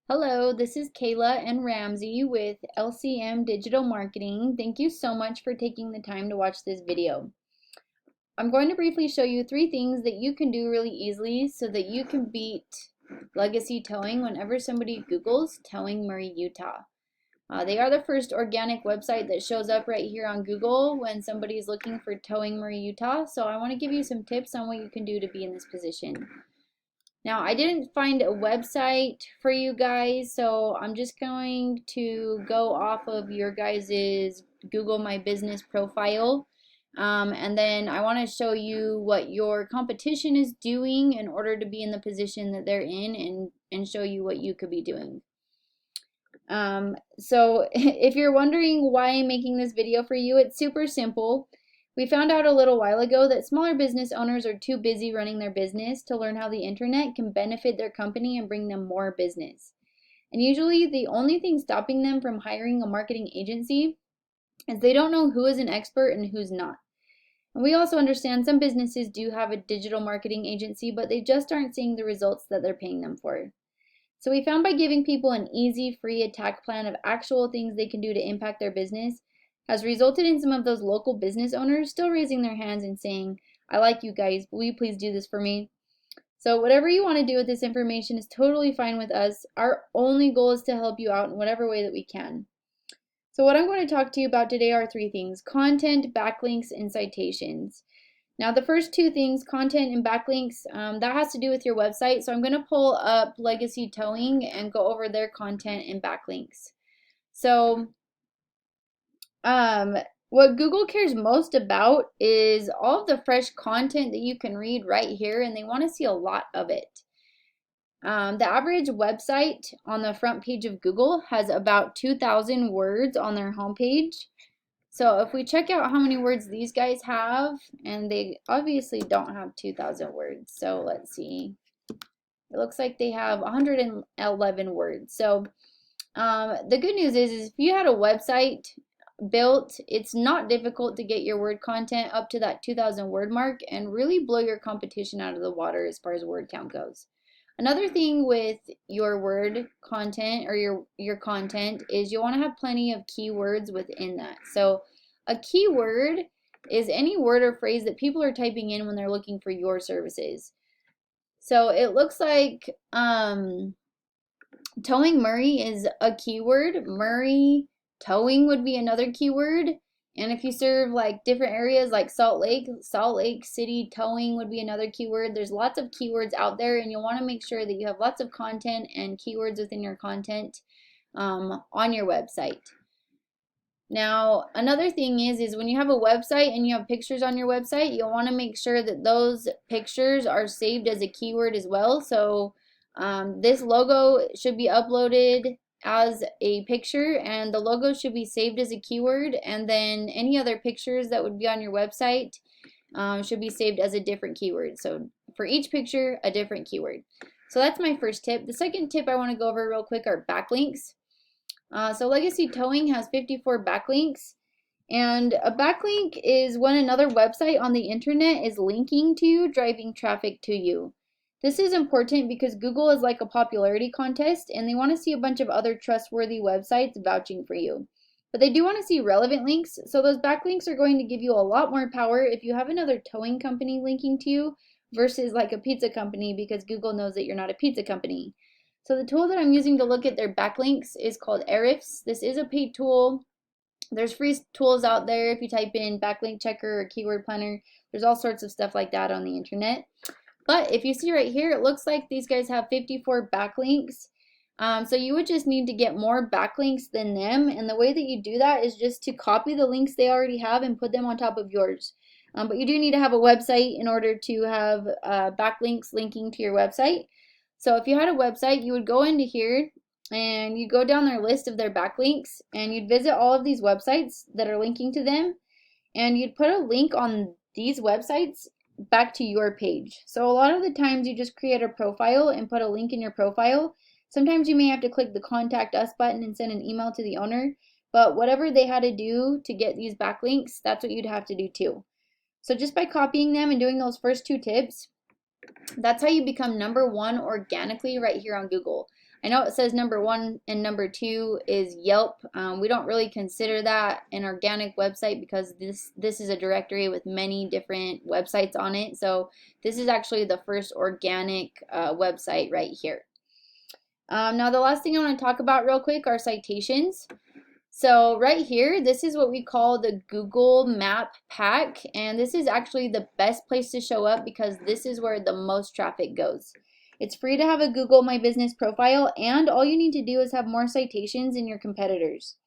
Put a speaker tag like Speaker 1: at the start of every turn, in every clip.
Speaker 1: Hello, this is Kayla and Ramsey with LCM Digital Marketing. Thank you so much for taking the time to watch this video. I'm going to briefly show you 3 things that you can do really easily so that you can beat legacy towing whenever somebody Googles Towing Murray, Utah. They are the first organic website that shows up right here on Google when somebody's looking for Towing Murray, Utah. So I want to give you some tips on what you can do to be in this position. Now, I didn't find a website for you guys, so I'm just going to go off of your guys' Google My Business profile. And then I want to show you what your competition is doing in order to be in the position that they're in and show you what you could be doing. So if you're wondering why I'm making this video for you, it's super simple. We found out a little while ago that smaller business owners are too busy running their business to learn how the internet can benefit their company and bring them more business. And usually the only thing stopping them from hiring a marketing agency is they don't know who is an expert and who's not. And we also understand some businesses do have a digital marketing agency, but they just aren't seeing the results that they're paying them for. So we found by giving people an easy, free attack plan of actual things they can do to impact their business has resulted in some of those local business owners still raising their hands and saying, I like you guys, will you please do this for me? So whatever you want to do with this information is totally fine with us. Our only goal is to help you out in whatever way that we can. So what I'm going to talk to you about today are 3 things: content, backlinks, and citations. Now the first 2 things, content and backlinks, that has to do with your website. So I'm going to pull up Legacy Towing and go over their content and backlinks. So what Google cares most about is all of the fresh content that you can read right here, and they want to see a lot of it. The average website on the front page of Google has about 2,000 words on their homepage. So if we check out how many words these guys have, and they obviously don't have 2,000 words. So let's see. It looks like they have 111 words. So the good news is if you had a website built, it's not difficult to get your word content up to that 2,000 word mark and really blow your competition out of the water as far as word count goes. Another thing with your word content or your content is you want to have plenty of keywords within that. So a keyword is any word or phrase that people are typing in when they're looking for your services. So it looks like towing Murray is a keyword. Murray towing would be another keyword. And if you serve like different areas like Salt Lake City towing would be another keyword. There's lots of keywords out there, and you'll want to make sure that you have lots of content and keywords within your content on your website. Now, another thing is when you have a website and you have pictures on your website, you'll want to make sure that those pictures are saved as a keyword as well. So this logo should be uploaded as a picture, and the logo should be saved as a keyword, and then any other pictures that would be on your website should be saved as a different keyword. So for each picture, a different keyword. So that's my first tip. The second tip I want to go over real quick are backlinks. So Legacy Towing has 54 backlinks, and a backlink is when another website on the internet is linking to you, driving traffic to you. This is important because Google is like a popularity contest, and they want to see a bunch of other trustworthy websites vouching for you. But they do want to see relevant links, so those backlinks are going to give you a lot more power if you have another towing company linking to you versus like a pizza company, because Google knows that you're not a pizza company. So the tool that I'm using to look at their backlinks is called Ahrefs. This is a paid tool. There's free tools out there. If you type in backlink checker or keyword planner, there's all sorts of stuff like that on the internet. But if you see right here, it looks like these guys have 54 backlinks. So you would just need to get more backlinks than them. And the way that you do that is just to copy the links they already have and put them on top of yours. But you do need to have a website in order to have backlinks linking to your website. So if you had a website, you would go into here and you go down their list of their backlinks, and you'd visit all of these websites that are linking to them, and you'd put a link on these websites back to your page. So a lot of the times you just create a profile and put a link in your profile. Sometimes you may have to click the contact us button and send an email to the owner, but whatever they had to do to get these backlinks, that's what you'd have to do too. So just by copying them and doing those first 2 tips, that's how you become #1 organically right here on Google. I know it says number 1 and number 2 is Yelp. We don't really consider that an organic website because this is a directory with many different websites on it. So this is actually the first organic website right here. Now the last thing I want to talk about real quick are citations. So right here, this is what we call the Google Map Pack, and this is actually the best place to show up because this is where the most traffic goes. It's free to have a Google My Business profile, and all you need to do is have more citations than your competitors.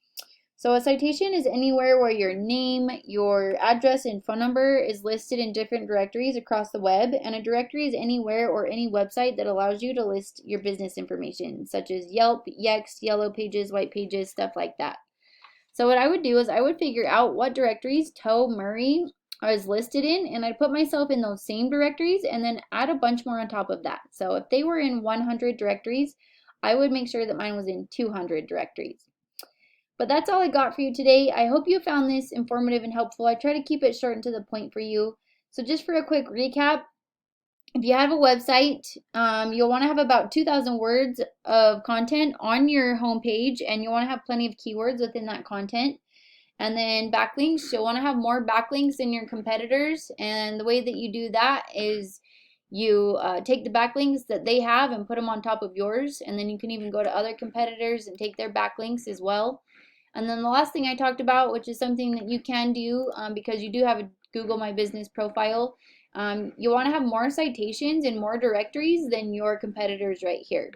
Speaker 1: So a citation is anywhere where your name, your address, and phone number is listed in different directories across the web, and a directory is anywhere or any website that allows you to list your business information, such as Yelp, Yext, Yellow Pages, White Pages, stuff like that. So what I would do is I would figure out what directories Toe Murray is listed in, and I'd put myself in those same directories and then add a bunch more on top of that. So if they were in 100 directories, I would make sure that mine was in 200 directories. But that's all I got for you today. I hope you found this informative and helpful. I try to keep it short and to the point for you. So just for a quick recap, if you have a website, you'll want to have about 2,000 words of content on your homepage, and you'll want to have plenty of keywords within that content. And then backlinks, you'll want to have more backlinks than your competitors. And the way that you do that is you take the backlinks that they have and put them on top of yours. And then you can even go to other competitors and take their backlinks as well. And then the last thing I talked about, which is something that you can do because you do have a Google My Business profile, you want to have more citations and more directories than your competitors right here.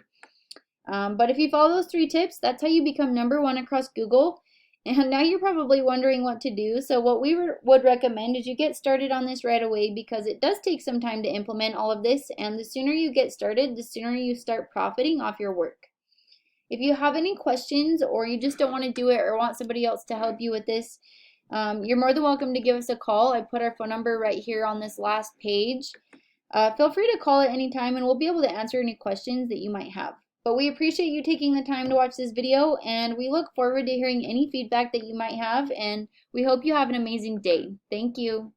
Speaker 1: But if you follow those 3 tips, that's how you become #1 across Google. And now you're probably wondering what to do. So what we would recommend is you get started on this right away because it does take some time to implement all of this. And the sooner you get started, the sooner you start profiting off your work. If you have any questions or you just don't want to do it or want somebody else to help you with this, you're more than welcome to give us a call. I put our phone number right here on this last page. Feel free to call at any time and we'll be able to answer any questions that you might have. But we appreciate you taking the time to watch this video, and we look forward to hearing any feedback that you might have, and we hope you have an amazing day. Thank you.